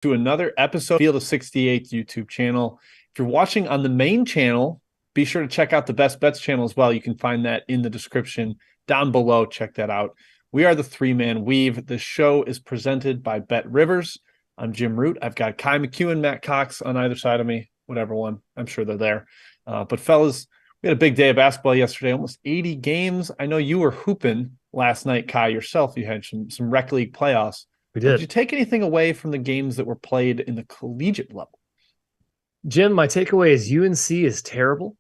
To another episode of Field of 68 YouTube channel. If you're watching on the main channel, be sure to check out the Best Bets channel as well. You can find that in the description down below. Check that out. We are the Three-Man Weave. The show is presented by BetRivers. I'm Jim Root. I've got Kai McEwen, Matt Cox on either side of me, whatever one. I'm sure they're there. But fellas, we had a big day of basketball yesterday, almost 80 games. I know you were hooping last night, Kai, yourself. You had some rec league playoffs. We Did did. you take anything away from the games that were played in the collegiate level? Jim, my takeaway is UNC is terrible.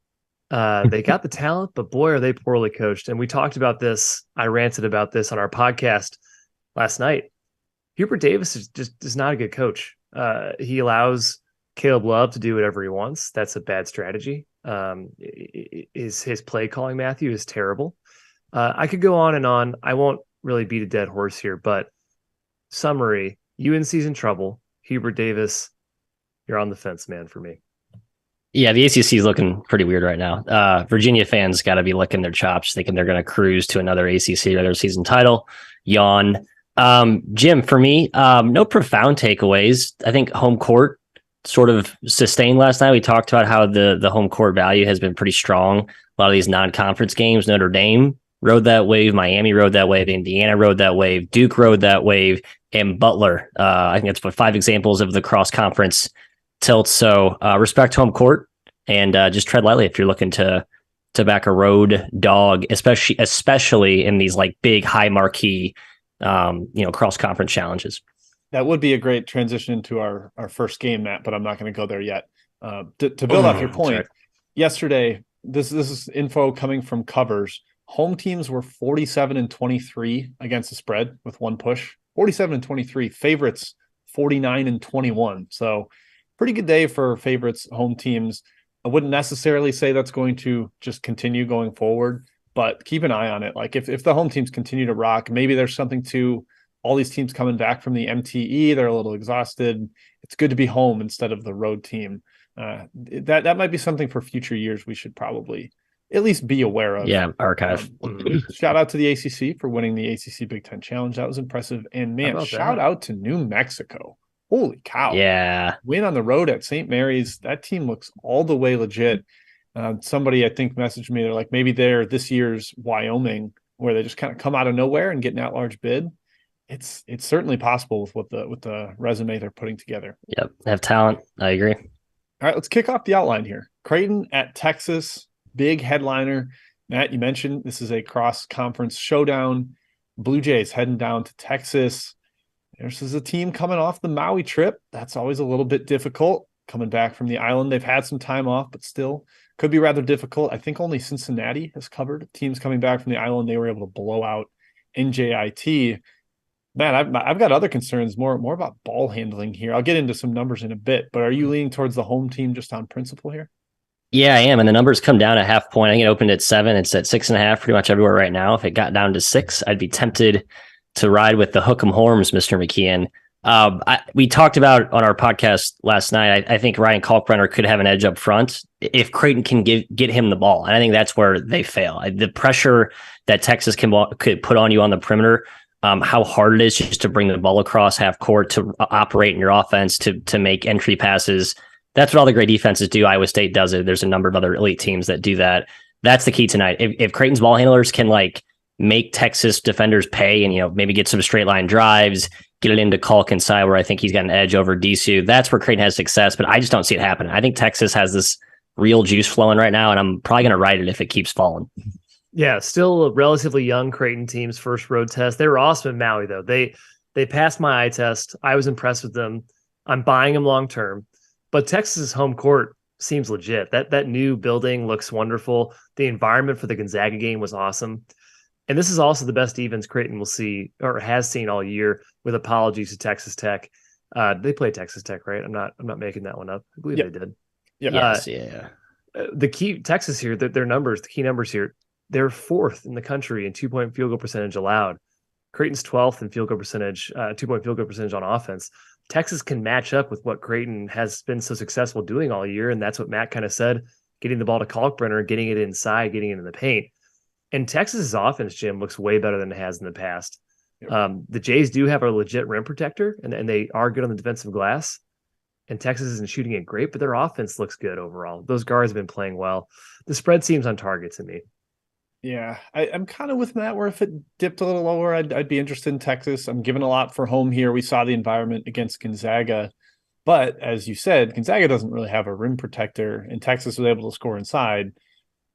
They got the talent, but boy, are they poorly coached. And we talked about this. I ranted about this on our podcast last night. Hubert Davis is not a good coach. He allows Caleb Love to do whatever he wants. That's a bad strategy. His play calling, Matthew, is terrible. I could go on and on. I won't really beat a dead horse here, but summary, UNC's in trouble. Hubert Davis, you're on the fence, man, for me. Yeah, the ACC is looking pretty weird right now. Virginia fans got to be licking their chops, thinking they're going to cruise to another ACC regular season title. Yawn. Jim, for me, no profound takeaways. I think home court sort of sustained last night. We talked about how the home court value has been pretty strong. A lot of these non-conference games, Notre Dame rode that wave, Miami rode that wave, Indiana rode that wave, Duke rode that wave, and Butler. I think that's 5 examples of the cross-conference tilt. So respect home court and just tread lightly if you're looking to back a road dog, especially in these like big high marquee cross-conference challenges. That would be a great transition into our first game, Matt, but I'm not going to go there yet. To build off your point, yesterday, this is info coming from Covers. Home teams were 47-23 against the spread with one push. 47-23. Favorites 49-21. So pretty good day for favorites, home teams. I wouldn't necessarily say that's going to just continue going forward, but keep an eye on it. Like if the home teams continue to rock, maybe there's something to all these teams coming back from the MTE. They're a little exhausted. It's good to be home instead of the road team. That might be something for future years we should probably at least be aware of. Yeah, archive. Shout out to the ACC for winning the ACC Big Ten Challenge. That was impressive. And man, shout out to New Mexico. Holy cow. Yeah. Win on the road at St. Mary's. That team looks all the way legit. Somebody, I think, messaged me. They're like, maybe they're this year's Wyoming, where they just kind of come out of nowhere and get an at-large bid. It's certainly possible with the resume they're putting together. Yep. They have talent. I agree. All right, let's kick off the outline here. Creighton at Texas. Big headliner. Matt, you mentioned this is a cross-conference showdown. Blue Jays heading down to Texas. This is a team coming off the Maui trip. That's always a little bit difficult. Coming back from the island, they've had some time off, but still could be rather difficult. I think only Cincinnati has covered teams coming back from the island. They were able to blow out NJIT. Man, I've got other concerns, more about ball handling here. I'll get into some numbers in a bit, but are you leaning towards the home team just on principle here? Yeah, I am. And the numbers come down a half point. I think it opened at 7. It's at 6.5 pretty much everywhere right now. If it got down to 6, I'd be tempted to ride with the hook'em horns, Mr. McKeon. We talked about on our podcast last night. I think Ryan Kalkbrenner could have an edge up front if Creighton can get him the ball. And I think that's where they fail. The pressure that Texas could put on you on the perimeter, how hard it is just to bring the ball across half court, to operate in your offense, to make entry passes. That's what all the great defenses do. Iowa State does it. There's a number of other elite teams that do that. That's the key tonight. If Creighton's ball handlers can make Texas defenders pay and maybe get some straight line drives, get it into Kalk inside where I think he's got an edge over Disu, that's where Creighton has success. But I just don't see it happening. I think Texas has this real juice flowing right now, and I'm probably going to ride it if it keeps falling. Yeah, still a relatively young Creighton team's first road test. They were awesome in Maui, though. They passed my eye test. I was impressed with them. I'm buying them long term. But Texas's home court seems legit. That new building looks wonderful. The environment for the Gonzaga game was awesome. And this is also the best defense Creighton will see or has seen all year, with apologies to Texas Tech. They played Texas Tech, right? I'm not making that one up. I believe they did. Yep. Yes, yeah. The key Texas here, their numbers, the key numbers here, they're 4th in the country in 2-point field goal percentage allowed. Creighton's 12th in field goal percentage, 2-point field goal percentage on offense. Texas can match up with what Creighton has been so successful doing all year, and that's what Matt kind of said, getting the ball to Kalkbrenner, getting it inside, getting it in the paint. And Texas's offense, Jim, looks way better than it has in the past. Yep. The Jays do have a legit rim protector, and they are good on the defensive glass. And Texas isn't shooting it great, but their offense looks good overall. Those guards have been playing well. The spread seems on target to me. Yeah, I'm kind of with Matt where if it dipped a little lower, I'd be interested in Texas. I'm giving a lot for home here. We saw the environment against Gonzaga. But as you said, Gonzaga doesn't really have a rim protector, and Texas was able to score inside.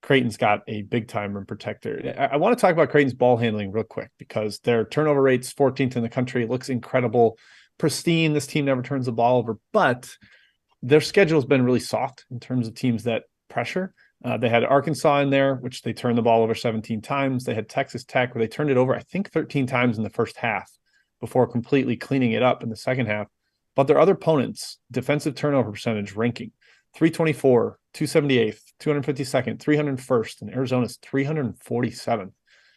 Creighton's got a big time rim protector. I want to talk about Creighton's ball handling real quick because their turnover rate's 14th in the country. It looks incredible, pristine. This team never turns the ball over, but their schedule has been really soft in terms of teams that pressure. They had Arkansas in there, which they turned the ball over 17 times. They had Texas Tech, where they turned it over, I think, 13 times in the first half before completely cleaning it up in the second half. But their other opponents, defensive turnover percentage ranking, 324, 278th, 252nd, 301st, and Arizona's 347.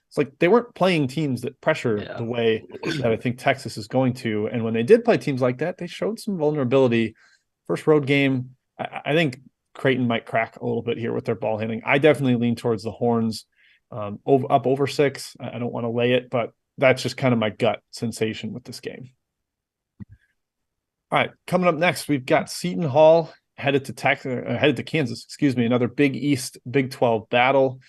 It's like they weren't playing teams that pressure the way that I think Texas is going to. And when they did play teams like that, they showed some vulnerability. First road game, I think Creighton might crack a little bit here with their ball handling. I definitely lean towards the Horns, up over 6. I don't want to lay it, but that's just kind of my gut sensation with this game. All right, coming up next, we've got Seton Hall headed to Kansas, another Big East, Big 12 battle.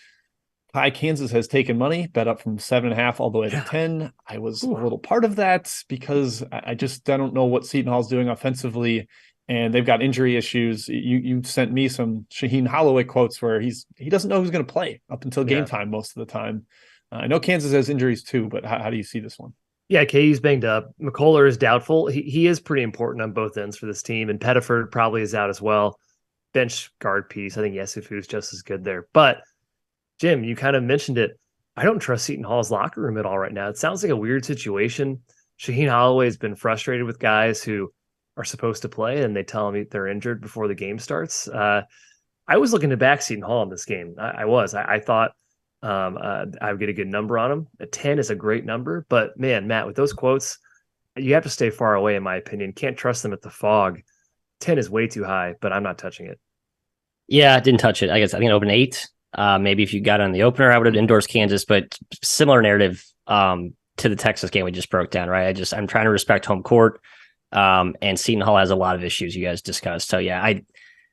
High Kansas has taken money, bet up from 7.5 all the way to 10. I was a little part of that because I don't know what Seton Hall's doing offensively, and they've got injury issues. You sent me some Shaheen Holloway quotes where he doesn't know who's going to play up until game time most of the time. I know Kansas has injuries too, but how do you see this one? Yeah, KU's banged up. McCullough is doubtful. He is pretty important on both ends for this team, and Pettiford probably is out as well. Bench guard piece. I think Yesufu's just as good there. But, Jim, you kind of mentioned it. I don't trust Seton Hall's locker room at all right now. It sounds like a weird situation. Shaheen Holloway has been frustrated with guys who are supposed to play, and they tell him they're injured before the game starts. I was looking to back Seton Hall in this game. I thought I would get a good number on him. A 10 is a great number, but man, Matt, with those quotes, you have to stay far away, in my opinion. Can't trust them at the Fog. 10 is way too high, but I'm not touching it. Yeah, I didn't touch it. I think it opened 8. Maybe if you got on the opener, I would have endorsed Kansas, but similar narrative to the Texas game we just broke down, right? I'm trying to respect home court, and Seton Hall has a lot of issues you guys discussed. So yeah,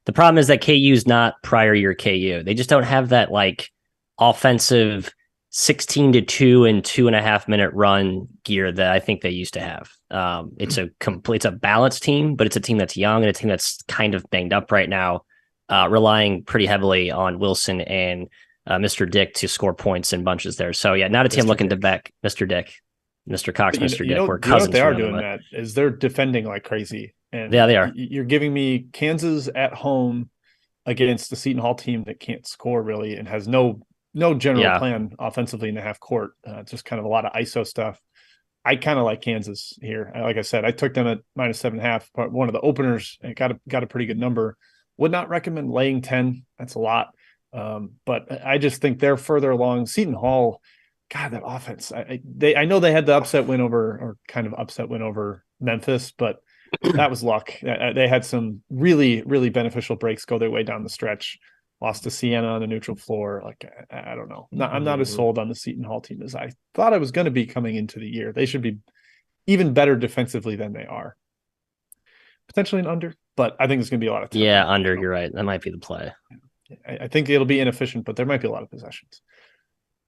the problem is that KU's not prior year KU. They just don't have that like offensive 16-2 and 2.5 minute run gear that I think they used to have. It's a balanced team, but it's a team that's young and a team that's kind of banged up right now, relying pretty heavily on Wilson and Mr. Dick to score points in bunches there. So yeah, not a team looking to back Mr. Dick, Mr. Cox, Mr. Dick. We're cousins. What they are doing, Matt, is they're defending like crazy. And yeah, they are. You're giving me Kansas at home against the Seton Hall team that can't score really and has no general plan offensively in the half court. Just kind of a lot of ISO stuff. I kind of like Kansas here. Like I said, I took them at -7.5, but one of the openers and got a pretty good number. Would not recommend laying 10. That's a lot. But I just think they're further along. Seton Hall, God, that offense. I know they had the upset win over Memphis, but that was luck. They had some really, really beneficial breaks go their way down the stretch. Lost to Siena on the neutral floor. Like, I don't know. I'm not as sold on the Seton Hall team as I thought I was going to be coming into the year. They should be even better defensively than they are. Potentially an under, but I think it's going to be a lot of time. Yeah, under, you're right. That might be the play. I think it'll be inefficient, but there might be a lot of possessions.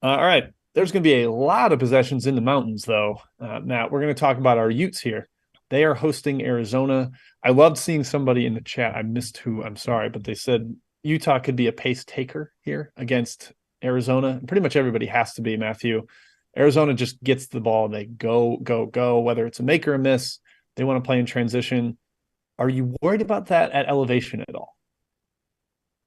All right. There's going to be a lot of possessions in the mountains, though. Matt, we're going to talk about our Utes here. They are hosting Arizona. I loved seeing somebody in the chat. I missed who. I'm sorry, but they said Utah could be a pace taker here against Arizona. Pretty much everybody has to be, Matthew. Arizona just gets the ball and they go, whether it's a make or a miss. They want to play in transition. Are you worried about that at elevation at all?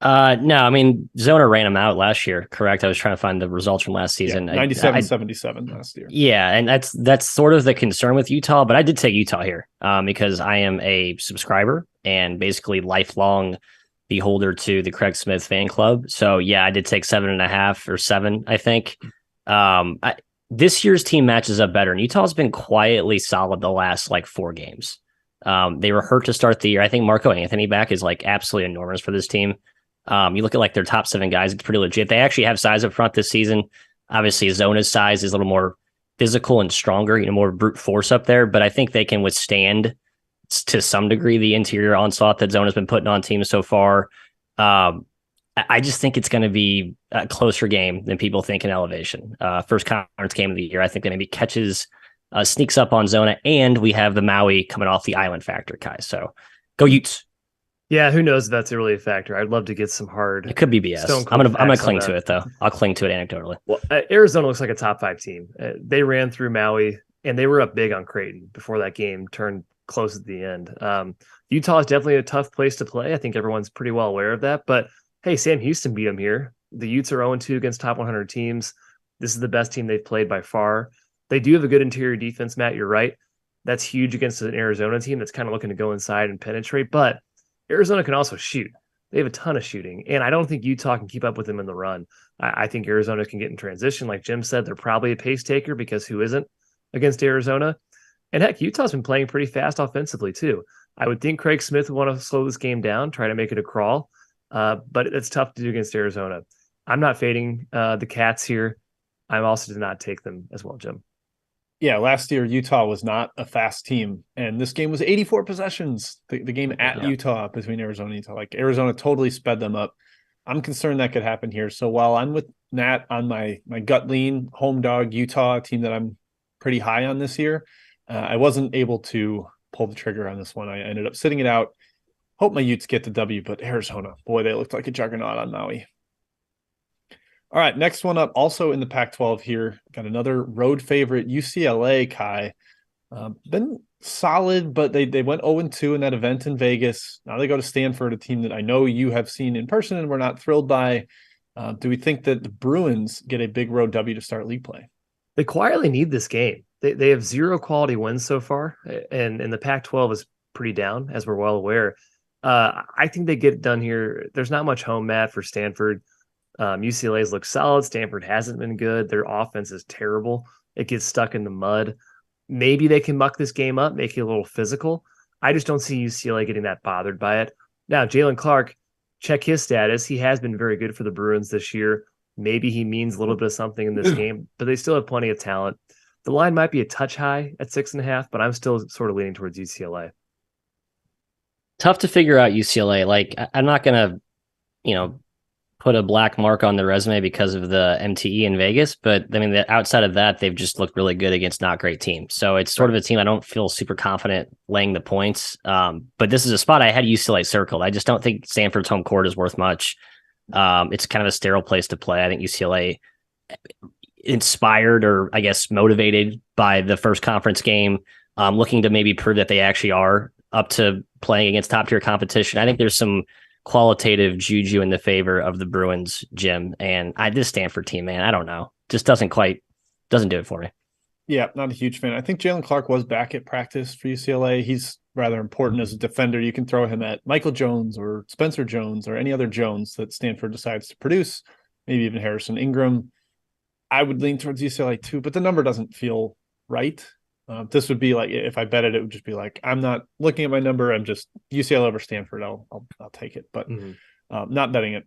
No, I mean, Zona ran them out last year, correct? I was trying to find the results from last season. 97-77 last year. Yeah, and that's sort of the concern with Utah, but I did take Utah here because I am a subscriber and basically lifelong beholder to the Craig Smith fan club. So yeah, I did take 7.5 or 7, I think. This year's team matches up better, and Utah's been quietly solid the last 4 games. They were hurt to start the year. I think Marco Anthony back is absolutely enormous for this team. You look at their top 7 guys, it's pretty legit. They actually have size up front this season. Obviously, Zona's size is a little more physical and stronger, more brute force up there, but I think they can withstand to some degree the interior onslaught that Zone has been putting on teams so far. I just think it's going to be a closer game than people think in elevation. First conference game of the year. I think that maybe catches, sneaks up on Zona, and we have the Maui coming off the island factor, Kai. So go Utes. Yeah, who knows if that's really a factor. I'd love to get some hard. It could be BS. I'm gonna cling to it though. I'll cling to it anecdotally. Well, Arizona looks like a top 5 team. They ran through Maui and they were up big on Creighton before that game turned close at the end. Utah is definitely a tough place to play. I think everyone's pretty well aware of that. But hey, Sam Houston beat them here. The Utes are 0-2 against top 100 teams. This is the best team they've played by far. They do have a good interior defense, Matt. You're right. That's huge against an Arizona team that's kind of looking to go inside and penetrate. But Arizona can also shoot. They have a ton of shooting, and I don't think Utah can keep up with them in the run. I think Arizona can get in transition. Like Jim said, they're probably a pace taker because who isn't against Arizona? And heck, Utah's been playing pretty fast offensively too. I would think Craig Smith would want to slow this game down, try to make it a crawl, but it's tough to do against Arizona. I'm not fading the Cats here. I also did not take them as well, Jim. Yeah, last year Utah was not a fast team, and this game was 84 possessions. The game at Utah between Arizona and Utah, like Arizona totally sped them up. I'm concerned that could happen here. So while I'm with Nat on my gut lean, home dog Utah, a team that I'm pretty high on this year, I wasn't able to pull the trigger on this one. I ended up sitting it out. Hope my Utes get the W, but Arizona, boy, they looked like a juggernaut on Maui. All right, next one up, also in the Pac-12 here. Got another road favorite, UCLA, Kai. Been solid, but they went 0-2 in that event in Vegas. Now they go to Stanford, a team that I know you have seen in person and we're not thrilled by. Do we think that the Bruins get a big road W to start league play? They quietly need this game. They have 0 quality wins so far, and the Pac-12 is pretty down, as we're well aware. I think they get it done here. There's not much home mat for Stanford. UCLA's look solid. Stanford hasn't been good. Their offense is terrible. It gets stuck in the mud. Maybe they can muck this game up, make it a little physical. I just don't see UCLA getting that bothered by it. Now, Jalen Clark, check his status. He has been very good for the Bruins this year. Maybe he means a little bit of something in this game, but they still have plenty of talent. The line might be a touch high at 6.5, but I'm still sort of leaning towards UCLA. Tough to figure out UCLA. Like, I'm not going to, put a black mark on the resume because of the MTE in Vegas. But I mean, outside of that, they've just looked really good against not great teams. So it's sort of a team I don't feel super confident laying the points. But this is a spot I had UCLA circled. I just don't think Stanford's home court is worth much. It's kind of a sterile place to play. I think UCLA, inspired or I guess motivated by the first conference game, looking to maybe prove that they actually are up to playing against top tier competition. I think there's some qualitative juju in the favor of the Bruins, Jim. And this Stanford team, man, I don't know. Just doesn't do it for me. Yeah, not a huge fan. I think Jalen Clark was back at practice for UCLA. He's rather important as a defender. You can throw him at Michael Jones or Spencer Jones or any other Jones that Stanford decides to produce, maybe even Harrison Ingram. I would lean towards UCLA too, but the number doesn't feel right. This would be like, if I bet it, it would just be like, I'm not looking at my number. I'm just UCLA over Stanford. I'll take it, but not betting it.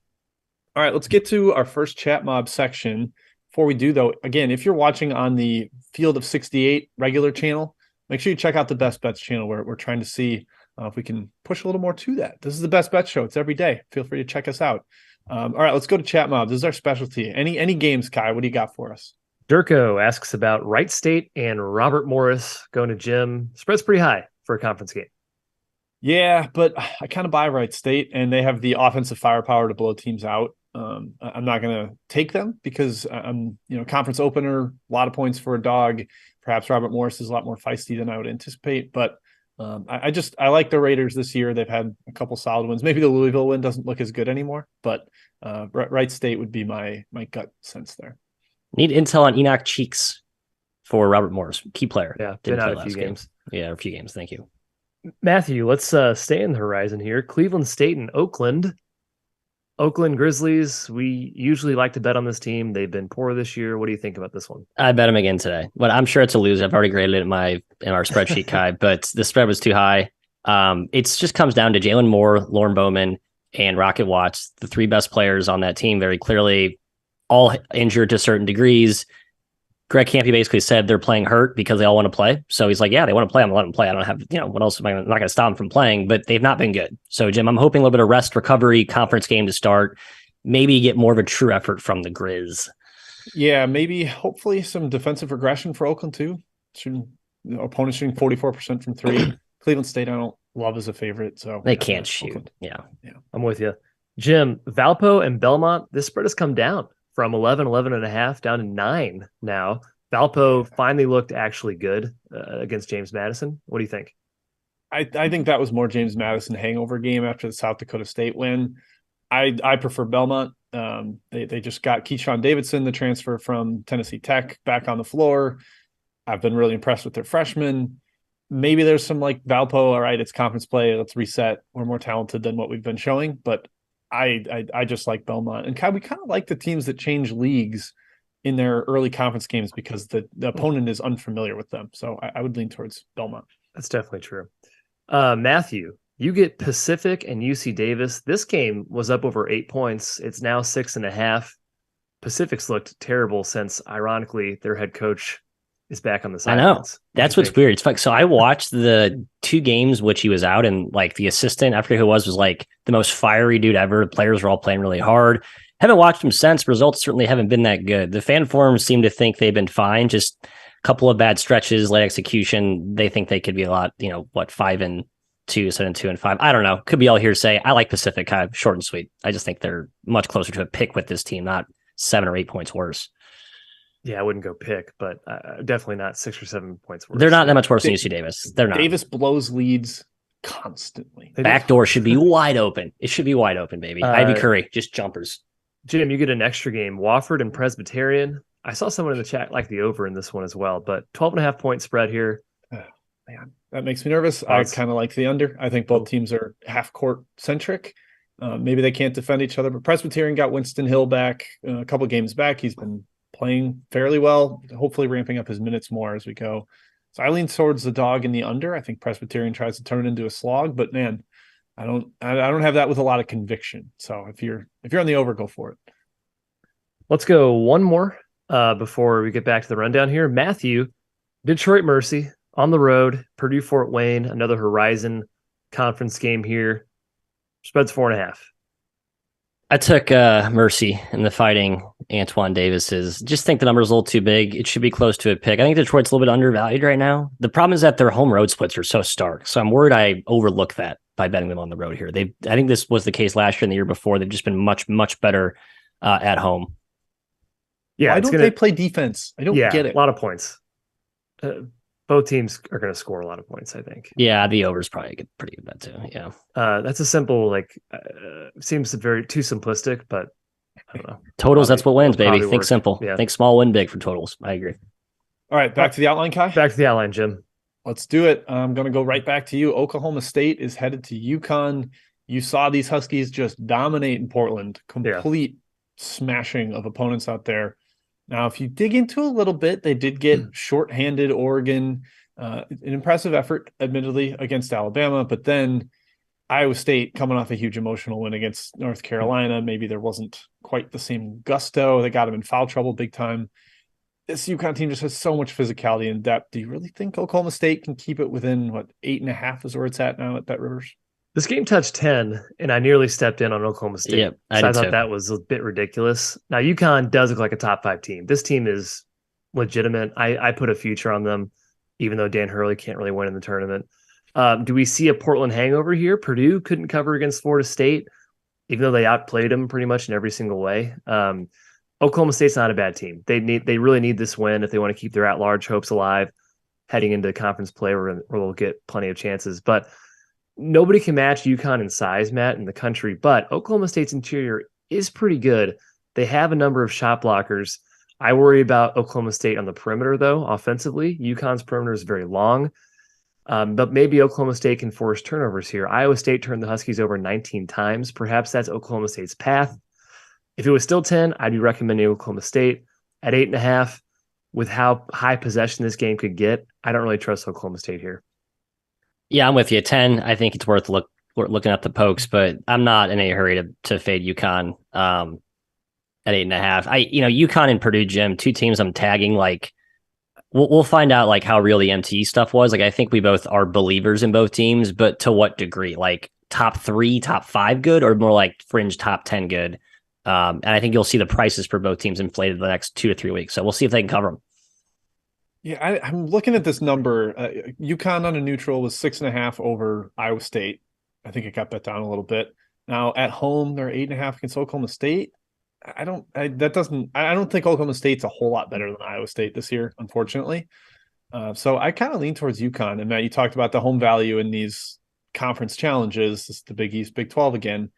All right, let's get to our first chat mob section. Before we do though, again, if you're watching on the Field of 68 regular channel, make sure you check out the Best Bets channel where we're trying to see if we can push a little more to that. This is the Best Bet show. It's every day. Feel free to check us out. All right, let's go to chat mob. This is our specialty. Any games, Kai? What do you got for us? Durko asks about Wright State and Robert Morris going to Jim. Spread's pretty high for a conference game. Yeah, but I kind of buy Wright State, and they have the offensive firepower to blow teams out. I'm not going to take them because conference opener, a lot of points for a dog. Perhaps Robert Morris is a lot more feisty than I would anticipate, but I like the Raiders this year. They've had a couple solid wins. Maybe the Louisville win doesn't look as good anymore, but Wright State would be my gut sense there. Need intel on Enoch Cheeks for Robert Morris, key player. Yeah, been out a few games. Yeah, a few games. Thank you. Matthew, let's stay in the horizon here. Cleveland State and Oakland. Oakland Grizzlies, we usually like to bet on this team. They've been poor this year. What do you think about this one? I bet them again today, but I'm sure it's a lose. I've already graded it in our spreadsheet, Kai, but the spread was too high. It just comes down to Jalen Moore, Lauren Bowman, and Rocket Watts, the 3 best players on that team, very clearly all injured to certain degrees. Greg Campy basically said they're playing hurt because they all want to play. So he's like, yeah, they want to play. I'm going to let them play. I don't have, what else am I not going to stop them from playing? But they've not been good. So, Jim, I'm hoping a little bit of rest, recovery, conference game to start. Maybe get more of a true effort from the Grizz. Yeah, maybe hopefully some defensive regression for Oakland too. Opponents shooting 44% from three. Cleveland State, I don't love as a favorite. So they can't shoot. Oakland. Yeah. I'm with you. Jim, Valpo and Belmont, this spread has come down from 11.5 down to 9 now. Valpo finally looked actually good against James Madison. What do you think? I think that was more James Madison hangover game after the South Dakota State win. I prefer Belmont. They just got Keyshawn Davidson, the transfer from Tennessee Tech, back on the floor. I've been really impressed with their freshmen. Maybe there's some like Valpo, all right, it's conference play. Let's reset. We're more talented than what we've been showing. But I just like Belmont. And we kind of like the teams that change leagues in their early conference games because the opponent is unfamiliar with them. So I would lean towards Belmont. That's definitely true. Matthew, you get Pacific and UC Davis. This game was up over 8 points. It's now 6.5. Pacific's looked terrible since, ironically, their head coach is back on the sidelines. I know. That's what's weird. It's like, so I watched the 2 games which he was out, and like the assistant, I forget who it was like the most fiery dude ever. The players were all playing really hard. Haven't watched him since. Results certainly haven't been that good. The fan forums seem to think they've been fine. Just a couple of bad stretches, late execution. They think they could be a lot, 5-2, 7-2-5. I don't know. Could be all hearsay. I like Pacific, kind of short and sweet. I just think they're much closer to a pick with this team, not 7 or 8 points worse. Yeah, I wouldn't go pick, but definitely not 6 or 7 points worse. They're not that much worse than UC Davis. They're not. Davis blows leads constantly. Back door should be wide open. It should be wide open, baby. Ivy Curry, just jumpers. Jim, you get an extra game. Wofford and Presbyterian. I saw someone in the chat like the over in this one as well, but 12.5 point spread here. Man, that makes me nervous. I kind of like the under. I think both teams are half court centric. Maybe they can't defend each other, but Presbyterian got Winston Hill back a couple games back. He's been playing fairly well, hopefully ramping up his minutes more as we go. So I lean towards the dog in the under. I think Presbyterian tries to turn it into a slog, but man, I don't have that with a lot of conviction. So if you're on the over, go for it. Let's go one more before we get back to the rundown here. Matthew, Detroit Mercy on the road, Purdue Fort Wayne, another Horizon Conference game here. Spread's 4.5. I took Mercy in the Fighting Antoine Davis's. Just think the number's a little too big. It should be close to a pick. I think Detroit's a little bit undervalued right now. The problem is that their home road splits are so stark. So I'm worried I overlook that by betting them on the road here. I think this was the case last year and the year before. They've just been much, much better at home. Yeah, why don't they play defense? I don't get it. A lot of points. Both teams are going to score a lot of points, I think. Yeah, the over is probably a pretty good bet too. Yeah, that's a simple seems very too simplistic, but I don't know. Totals, that's what wins, baby. Think work. simple. Yeah. Think small, win big for totals. I agree. All right, back to the outline, Kai. Back to the outline, Jim. Let's do it. I'm going to go right back to you. Oklahoma State is headed to UConn. You saw these Huskies just dominate in Portland. Complete smashing of opponents out there. Now, if you dig into a little bit, they did get shorthanded Oregon, an impressive effort, admittedly, against Alabama, but then Iowa State coming off a huge emotional win against North Carolina. Maybe there wasn't quite the same gusto. They got them in foul trouble big time. This UConn team just has so much physicality and depth. Do you really think Oklahoma State can keep it within, 8.5 is where it's at now at BetRivers? This game touched 10, and I nearly stepped in on Oklahoma State. Yep, I thought that was a bit ridiculous. Now, UConn does look like a top 5 team. This team is legitimate. I put a future on them, even though Dan Hurley can't really win in the tournament. Do we see a Portland hangover here? Purdue couldn't cover against Florida State, even though they outplayed them pretty much in every single way. Oklahoma State's not a bad team. They really need this win if they want to keep their at-large hopes alive heading into conference play where they'll get plenty of chances. But nobody can match UConn in size, Matt, in the country, but Oklahoma State's interior is pretty good. They have a number of shot blockers. I worry about Oklahoma State on the perimeter, though, offensively. UConn's perimeter is very long, but maybe Oklahoma State can force turnovers here. Iowa State turned the Huskies over 19 times. Perhaps that's Oklahoma State's path. If it was still 10, I'd be recommending Oklahoma State. At 8.5, with how high possession this game could get, I don't really trust Oklahoma State here. Yeah, I'm with you. 10, I think it's worth looking at the pokes, but I'm not in a hurry to fade UConn at 8.5. UConn and Purdue, Jim, 2 teams I'm tagging like we'll find out like how real the MTE stuff was. Like I think we both are believers in both teams, but to what degree? Like top 3, top 5 good, or more like fringe top 10 good? And I think you'll see the prices for both teams inflated the next 2 to 3 weeks. So we'll see if they can cover them. Yeah, I'm looking at this number. UConn on a neutral was 6.5 over Iowa State. I think it got bet down a little bit. Now at home, they're 8.5 against Oklahoma State. I don't think Oklahoma State's a whole lot better than Iowa State this year, unfortunately. So I kind of lean towards UConn. And Matt, you talked about the home value in these conference challenges. This is the Big East, Big 12 again.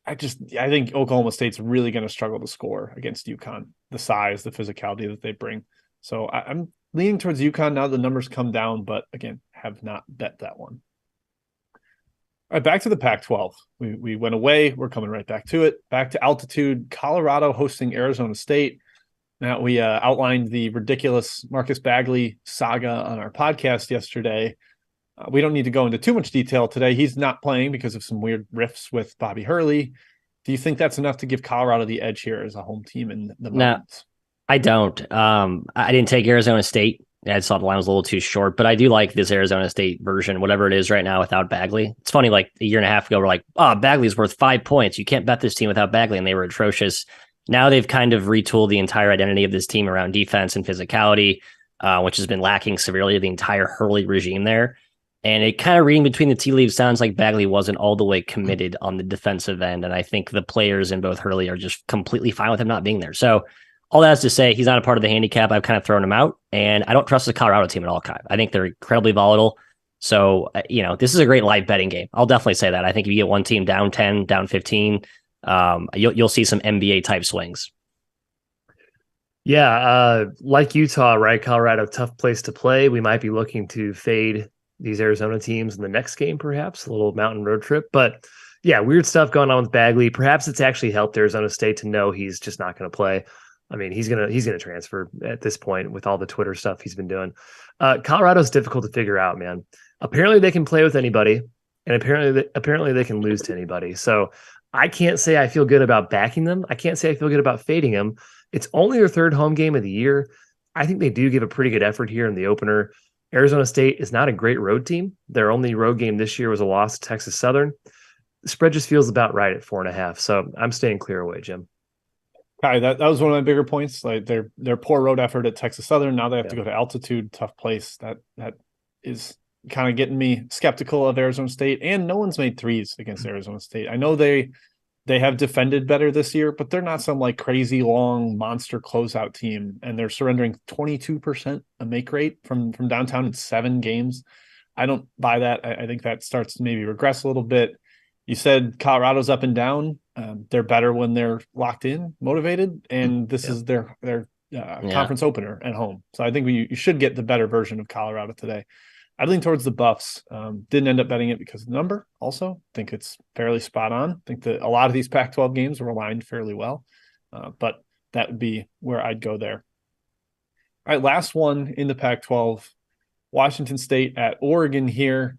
I think Oklahoma State's really going to struggle to score against UConn. The size, the physicality that they bring. So I'm leaning towards UConn now. The numbers come down, but again, have not bet that one. All right, back to the Pac-12. We went away. We're coming right back to it. Back to altitude. Colorado hosting Arizona State. Now, we outlined the ridiculous Marcus Bagley saga on our podcast yesterday. We don't need to go into too much detail today. He's not playing because of some weird rifts with Bobby Hurley. Do you think that's enough to give Colorado the edge here as a home team in the mountains? No, I don't. I didn't take Arizona State. I just thought the line was a little too short, but I do like this Arizona State version, whatever it is right now without Bagley. It's funny, like a year and a half ago, we're like, oh, Bagley's worth 5 points. You can't bet this team without Bagley, and they were atrocious. Now they've kind of retooled the entire identity of this team around defense and physicality, which has been lacking severely the entire Hurley regime there. And it kind of reading between the tea leaves sounds like Bagley wasn't all the way committed on the defensive end. And I think the players in both Hurley are just completely fine with him not being there. So all that's to say, he's not a part of the handicap. I've kind of thrown him out, and I don't trust the Colorado team at all, Kai. I think they're incredibly volatile. So, this is a great live betting game. I'll definitely say that. I think if you get one team down 10, down 15, you'll see some NBA type swings. Yeah, like Utah, right? Colorado, tough place to play. We might be looking to fade these Arizona teams in the next game, perhaps, a little mountain road trip. But yeah, weird stuff going on with Bagley. Perhaps it's actually helped Arizona State to know he's just not going to play. I mean, he's gonna transfer at this point with all the Twitter stuff he's been doing. Colorado's difficult to figure out, man. Apparently they can play with anybody, and apparently they can lose to anybody. So I can't say I feel good about backing them. I can't say I feel good about fading them. It's only their third home game of the year. I think they do give a pretty good effort here in the opener. Arizona State is not a great road team. Their only road game this year was a loss to Texas Southern. The spread just feels about right at 4.5. So I'm staying clear away, Jim. Kai, that was one of my bigger points. Like their poor road effort at Texas Southern. Now they have to go to altitude, tough place. That is kind of getting me skeptical of Arizona State. And no one's made threes against Arizona State. I know they have defended better this year, but they're not some like crazy long monster closeout team. And they're surrendering 22% a make rate from downtown in 7 games. I don't buy that. I think that starts to maybe regress a little bit. You said Colorado's up and down. They're better when they're locked in, motivated, and this is their conference opener at home. So I think you should get the better version of Colorado today. I'd lean towards the Buffs. Didn't end up betting it because of the number. Also, think it's fairly spot on. Think that a lot of these Pac-12 games were aligned fairly well, but that would be where I'd go there. All right, last one in the Pac-12, Washington State at Oregon here.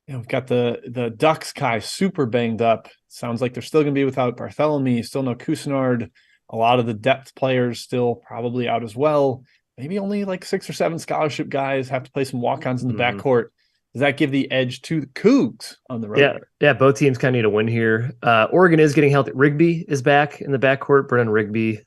We've got the Ducks, Kai, super banged up. Sounds like they're still going to be without Bartholomew, still no Cousinard. A lot of the depth players still probably out as well. Maybe only like 6 or 7 scholarship guys have to play some walk-ons in the backcourt. Does that give the edge to the Cougs on the road? Yeah. Both teams kind of need a win here. Oregon is getting healthy. Rigby is back in the backcourt. Brennan Rigby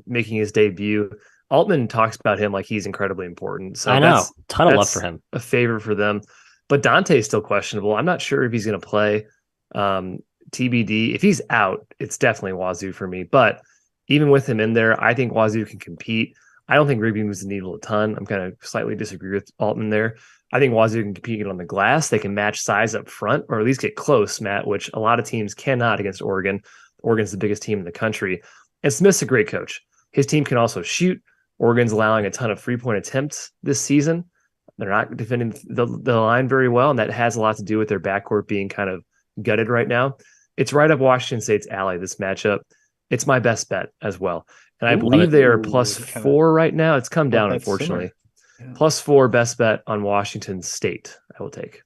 making his debut. Altman talks about him like he's incredibly important. So I know. Ton of love for him. A favor for them. But Dante's still questionable. I'm not sure if he's going to play. TBD. If he's out, it's definitely Wazoo for me. But even with him in there, I think Wazoo can compete. I don't think Rigby moves the needle a ton. I'm kind of slightly disagree with Altman there. I think Wazoo can compete on the glass. They can match size up front, or at least get close, Matt, which a lot of teams cannot against Oregon. Oregon's the biggest team in the country. And Smith's a great coach. His team can also shoot. Oregon's allowing a ton of 3-point attempts this season. They're not defending the line very well, and that has a lot to do with their backcourt being kind of gutted right now. It's right up Washington State's alley, this matchup. It's my best bet as well. And I believe they are +4 right now. It's come down, unfortunately. Yeah. +4 best bet on Washington State, I will take.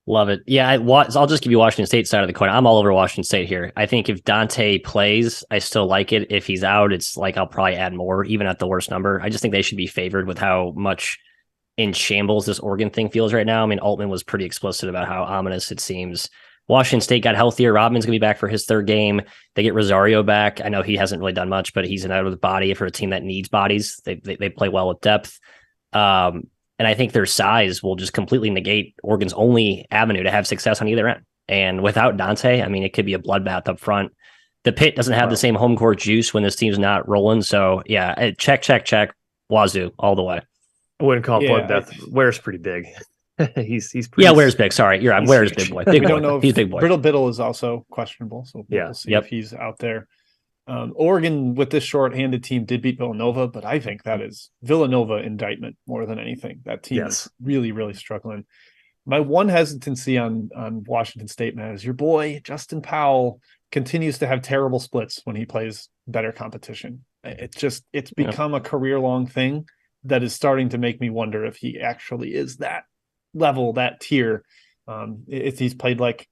Love it. Yeah, I'll just give you Washington State side of the coin. I'm all over Washington State here. I think if Dante plays, I still like it. If he's out, it's like I'll probably add more, even at the worst number. I just think they should be favored with how much in shambles this Oregon thing feels right now. I mean, Altman was pretty explicit about how ominous it seems. Washington State got healthier. Rodman's going to be back for his third game. They get Rosario back. I know he hasn't really done much, but he's an out of the body for a team that needs bodies. They play well with depth. And I think their size will just completely negate Oregon's only avenue to have success on either end. And without Dante, I mean, it could be a bloodbath up front. The Pit doesn't have the same home court juice when this team's not rolling. So, yeah, check. Wazoo all the way. I wouldn't call it bloodbath. Ware's pretty big. he's pretty. Yeah, Ware's big. Sorry, you're right. Ware's big boy. Big we boy. don't know. He's big boy. Brittle Biddle is also questionable. So we'll see if he's out there. Oregon with this short-handed team did beat Villanova, but I think that is Villanova indictment more than anything. That team is really, really struggling. My one hesitancy on Washington State, man, is your boy Justin Powell continues to have terrible splits when he plays better competition. It's become a career-long thing that is starting to make me wonder if he actually is that level, that tier. If he's played like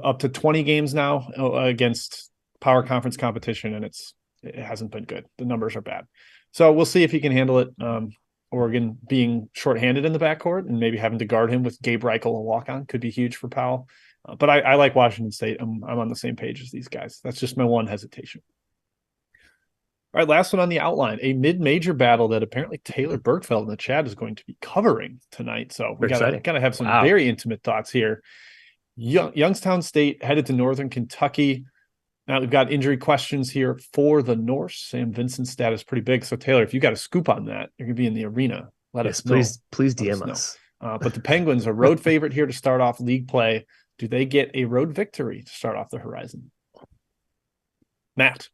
up to 20 games now against power conference competition, and it hasn't been good. The numbers are bad. So we'll see if he can handle it. Oregon being shorthanded in the backcourt and maybe having to guard him with Gabe Reichel, a walk-on, could be huge for Powell. But I like Washington State. I'm on the same page as these guys. That's just my one hesitation. All right, last one on the outline, a mid-major battle that apparently Taylor Bergfeld in the chat is going to be covering tonight. So we gotta have some very intimate thoughts here. Youngstown State headed to Northern Kentucky. Now we've got injury questions here for the Norse. Sam Vincent's status pretty big. So Taylor, if you got a scoop on that, you're gonna be in the arena. Let us know. Please DM us. But the Penguins are road favorite here to start off league play. Do they get a road victory to start off the horizon? Matt.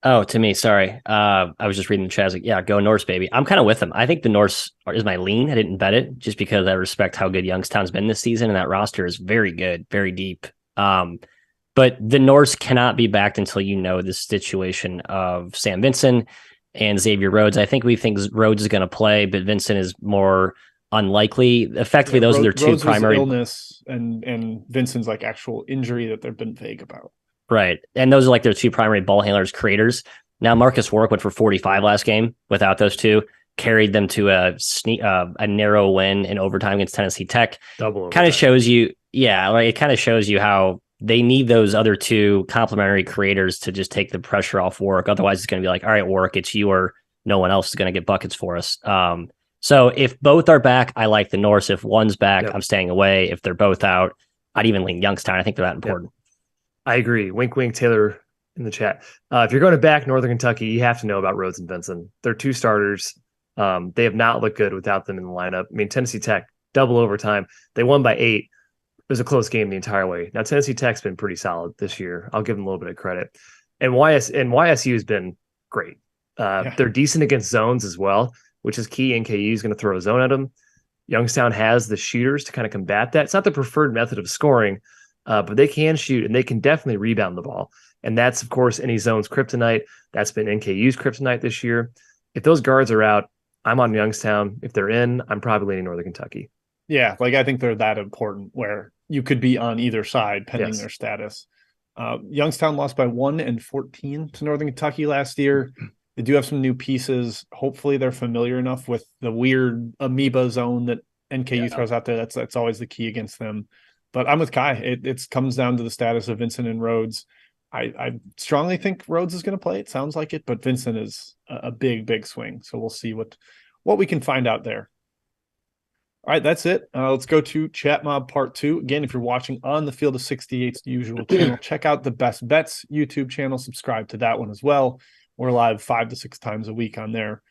Oh, to me, sorry. I was just reading the chat. Like, yeah, go Norse, baby. I'm kind of with them. I think the Norse is my lean. I didn't bet it just because I respect how good Youngstown's been this season, and that roster is very good, very deep. But the Norse cannot be backed until you know the situation of Sam Vincent and Xavier Rhodes. I think we think Rhodes is going to play, but Vincent is more unlikely. Effectively, those are their two Rhodes primary illness, and Vincent's like actual injury that they've been vague about. Right, and those are like their two primary ball handlers, creators. Now Marcus Warwick went for 45 last game without those two, carried them to a narrow win in overtime against Tennessee Tech. Kind of shows you, it kind of shows you how they need those other two complementary creators to just take the pressure off Warwick. Otherwise, it's going to be like, all right, Warwick, it's you or no one else is going to get buckets for us. So if both are back, I like the Norse. If one's back, I'm staying away. If they're both out, I'd even lean Youngstown. I think they're that important. I agree. Wink, wink, Taylor in the chat. If you're going to back Northern Kentucky, you have to know about Rhodes and Vincent. They're two starters. They have not looked good without them in the lineup. I mean, Tennessee Tech, double overtime. They won by 8. It was a close game the entire way. Now, Tennessee Tech's been pretty solid this year. I'll give them a little bit of credit. And YSU has been great. They're decent against zones as well, which is key. NKU is going to throw a zone at them. Youngstown has the shooters to kind of combat that. It's not the preferred method of scoring, but they can shoot, and they can definitely rebound the ball. And that's, of course, any zone's kryptonite. That's been NKU's kryptonite this year. If those guards are out, I'm on Youngstown. If they're in, I'm probably leaning Northern Kentucky. Yeah, like I think they're that important where you could be on either side pending their status. Youngstown lost by 1-14 to Northern Kentucky last year. They do have some new pieces. Hopefully they're familiar enough with the weird amoeba zone that NKU throws out there. That's always the key against them. But I'm with Kai. It comes down to the status of Vincent and Rhodes. I strongly think Rhodes is going to play. It sounds like it, but Vincent is a big, big swing. So we'll see what we can find out there. All right, that's it. Let's go to Chat Mob Part 2. Again, if you're watching on the Field of 68's usual channel, check out the Best Bets YouTube channel. Subscribe to that one as well. We're live 5 to 6 times a week on there.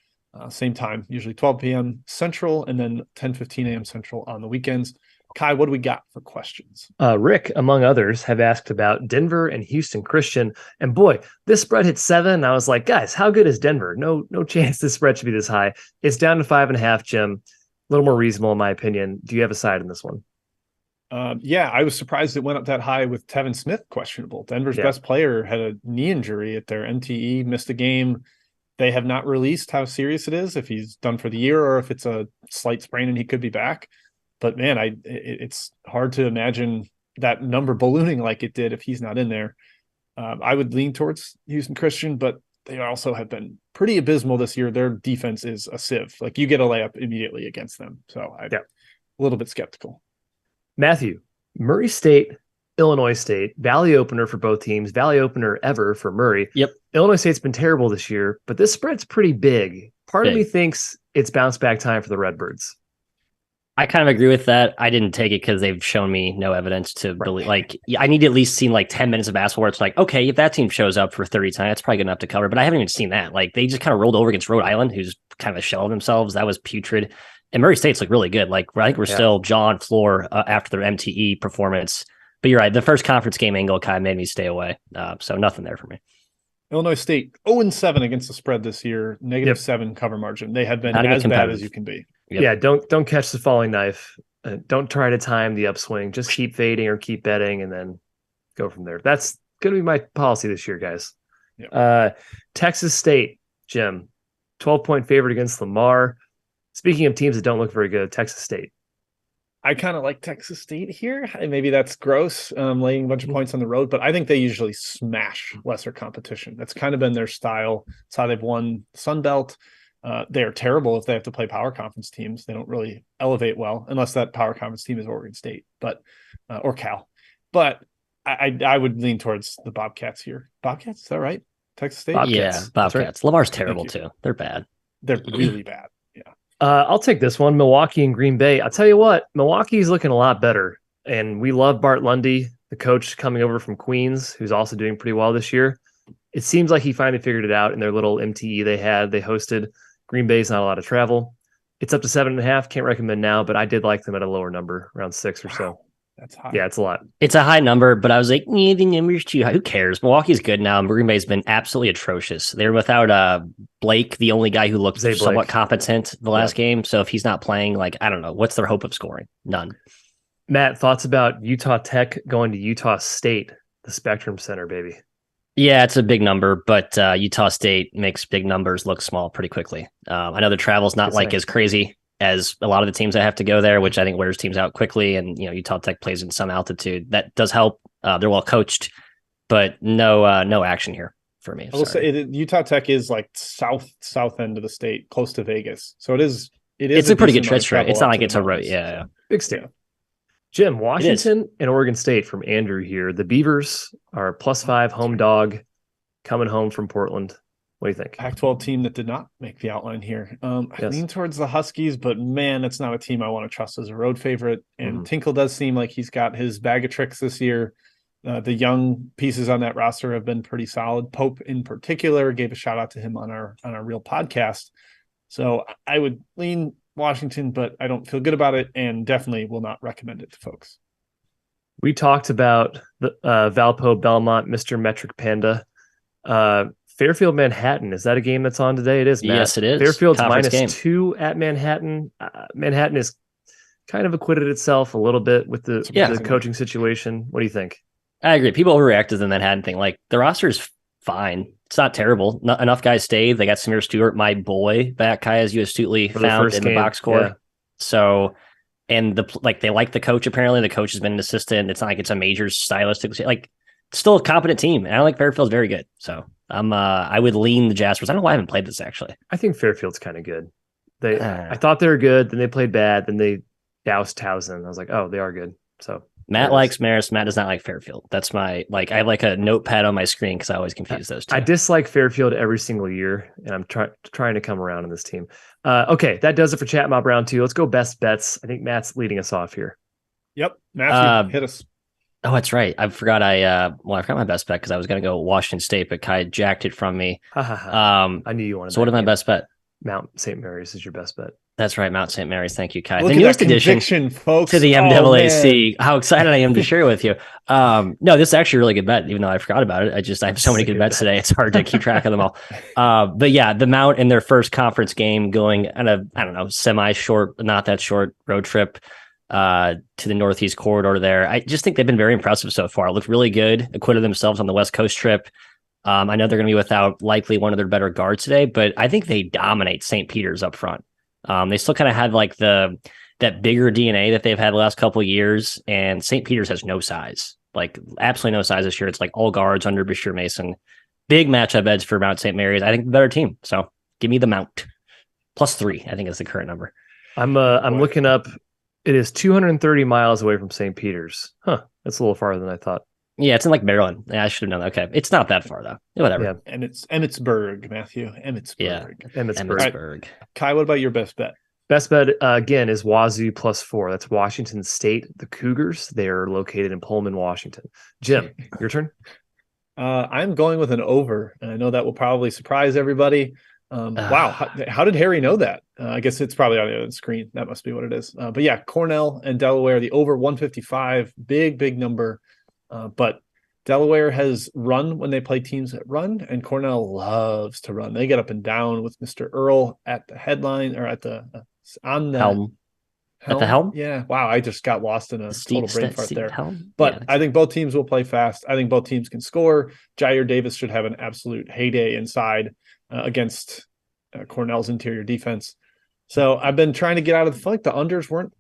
Same time, usually 12 p.m. Central and then 10:15 a.m. Central on the weekends. Kai, what do we got for questions? Rick, among others, have asked about Denver and Houston Christian. And boy, this spread hit 7. And I was like, guys, how good is Denver? No chance this spread should be this high. It's down to 5.5, Jim. A little more reasonable, in my opinion. Do you have a side in this one? I was surprised it went up that high with Tevin Smith questionable. Denver's best player had a knee injury at their MTE, missed a game. They have not released how serious it is, if he's done for the year or if it's a slight sprain and he could be back. But man, it's hard to imagine that number ballooning like it did if he's not in there. I would lean towards Houston Christian, but they also have been pretty abysmal this year. Their defense is a sieve. Like, you get a layup immediately against them. So I'm a little bit skeptical. Matthew, Murray State, Illinois State, Valley opener for both teams, Valley opener ever for Murray. Yep. Illinois State's been terrible this year, but this spread's pretty big. Part of me thinks it's bounce back time for the Redbirds. I kind of agree with that. I didn't take it because they've shown me no evidence to believe. Like, I need to at least see like 10 minutes of basketball where it's like, okay, if that team shows up for 30 times, that's probably good enough to cover. But I haven't even seen that. Like, they just kind of rolled over against Rhode Island, who's kind of a shell of themselves. That was putrid. And Murray State's look really good. Like, I think we're still jaw on floor after their MTE performance. But you're right. The first conference game angle kind of made me stay away. So nothing there for me. Illinois State 0-7 against the spread this year, -7 cover margin. They have been as bad as you can be. Yep. Yeah, don't catch the falling knife. Don't try to time the upswing. Just keep fading or keep betting and then go from there. That's going to be my policy this year, guys. Yep. Texas State, Jim, 12-point favorite against Lamar. Speaking of teams that don't look very good, Texas State. I kind of like Texas State here. Maybe that's gross, laying a bunch of points on the road, but I think they usually smash lesser competition. That's kind of been their style. It's how they've won Sun Belt. They are terrible if they have to play power conference teams. They don't really elevate well unless that power conference team is Oregon State, but or Cal. But I would lean towards the Bobcats here. Bobcats, is that right? Texas State? Bobcats. Yeah, Bobcats. Right. Lamar's terrible too. They're bad. They're really bad. Yeah. I'll take this one, Milwaukee and Green Bay. I'll tell you what, Milwaukee's looking a lot better. And we love Bart Lundy, the coach coming over from Queens, who's also doing pretty well this year. It seems like he finally figured it out in their little MTE they had. They hosted. Green Bay's not a lot of travel. It's up to 7.5. Can't recommend now, but I did like them at a lower number, around 6 or so. That's high. Yeah, it's a lot. It's a high number, but I was like, the number's too high. Who cares? Milwaukee's good now. Green Bay's been absolutely atrocious. They're without Blake, the only guy who looked somewhat competent the last game. So if he's not playing, like, I don't know, what's their hope of scoring? None. Matt, thoughts about Utah Tech going to Utah State, the Spectrum Center, baby? Yeah, it's a big number, but Utah State makes big numbers look small pretty quickly. I know the travel's not as crazy as a lot of the teams that have to go there, which I think wears teams out quickly. And, Utah Tech plays in some altitude. That does help. They're well coached, but no action here for me. I will say Utah Tech is like south end of the state, close to Vegas. So it's a pretty good stretch. It's not like it's a road. Yeah. Big state. Yeah. Jim, Washington and Oregon State from Andrew here. The Beavers are +5 home dog coming home from Portland. What do you think? Pac-12 team that did not make the outline here. I lean towards the Huskies, but man, that's not a team I want to trust as a road favorite. And Tinkle does seem like he's got his bag of tricks this year. The young pieces on that roster have been pretty solid. Pope in particular, gave a shout out to him on our real podcast. So I would lean Washington, but I don't feel good about it and definitely will not recommend it to folks. We talked about the Valpo Belmont, Mr. Metric Panda. Fairfield Manhattan, is that a game that's on today? It is, Matt. Yes, it is. Fairfield's -2 at Manhattan. Manhattan is kind of acquitted itself a little bit with the coaching situation. What do you think? I agree. People overreact to the Manhattan thing. Like, the roster is fine. It's not terrible. Not enough guys stayed. They got Samir Stewart, my boy, back, Kai, as you astutely found in the box score. Yeah. So, and they like the coach. Apparently, the coach has been an assistant. It's not like it's a major stylistic. Like, still a competent team. And I think Fairfield's very good. So I would lean the Jaspers. I don't know why I haven't played this actually. I think Fairfield's kind of good. I thought they were good. Then they played bad. Then they doused Towson. I was like, oh, they are good. So Matt likes Marist. Matt does not like Fairfield. That's my, I have like a notepad on my screen because I always confuse those two. I dislike Fairfield every single year, and I'm trying to come around on this team. Okay, that does it for Chat Mob Round 2. Let's go best bets. I think Matt's leading us off here. Yep, Matthew, hit us. Oh, that's right. I forgot I forgot my best bet because I was going to go Washington State, but Kai jacked it from me. I knew you wanted. So what is my best bet? Mount St. Mary's is your best bet. That's right, Mount St. Mary's. Thank you, Kai. Look the newest addition, folks, to the MAAC. How excited I am to share with you. No, this is actually a really good bet, even though I forgot about it. I have so many good bets today. It's hard to keep track of them all. But yeah, the Mount in their first conference game going on a, I don't know, semi-short, not that short road trip to the Northeast corridor there. I just think they've been very impressive so far. Looked really good, acquitted themselves on the West Coast trip. I know they're going to be without likely one of their better guards today, but I think they dominate St. Peter's up front. They still kind of have like the that bigger DNA that they've had the last couple of years. And St. Peter's has no size, like absolutely no size this year. It's like all guards under Bashir Mason. Big matchup edge for Mount St. Mary's. I think the better team. So give me the Mount. +3, I think is the current number. I'm looking up. It is 230 miles away from St. Peter's. Huh. That's a little farther than I thought. Yeah, it's in like Maryland. Yeah, I should have known that. Okay. It's not that far though. Whatever. Yeah. And it's Emmitsburg, Matthew. Emmitsburg. Yeah. Emmitsburg. Right. Kai, what about your best bet? Best bet, again, is Wazoo +4. That's Washington State, the Cougars. They are located in Pullman, Washington. Jim, your turn. I'm going with an over, and I know that will probably surprise everybody. Wow, how did Harry know that? I guess it's probably on the screen. That must be what it is. But yeah, Cornell and Delaware, the over 155, big number. But Delaware has run when they play teams that run, and Cornell loves to run. They get up and down with Mr. Earl at the headline or at the on the helm. At the helm? Yeah. Wow. I just got lost in a total brain fart there. Helm? But yeah, I think both teams will play fast. I think both teams can score. Jair Davis should have an absolute heyday inside against Cornell's interior defense. So I've been trying to get out of the fight. The unders weren't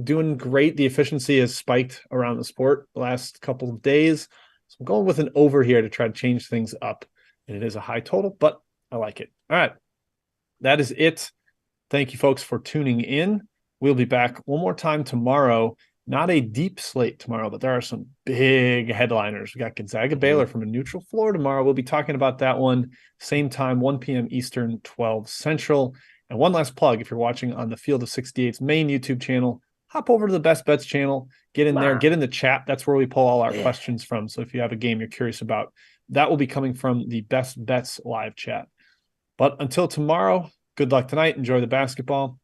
doing great. The efficiency has spiked around the sport the last couple of days. So I'm going with an over here to try to change things up. And it is a high total, but I like it. All right. That is it. Thank you, folks, for tuning in. We'll be back one more time tomorrow. Not a deep slate tomorrow, but there are some big headliners. We got Gonzaga Baylor from a neutral floor tomorrow. We'll be talking about that one. Same time, 1 p.m. Eastern, 12 Central. And one last plug, if you're watching on the Field of 68's main YouTube channel, hop over to the Best Bets channel, get in there, get in the chat. That's where we pull all our questions from. So if you have a game you're curious about, that will be coming from the Best Bets live chat. But until tomorrow, good luck tonight. Enjoy the basketball.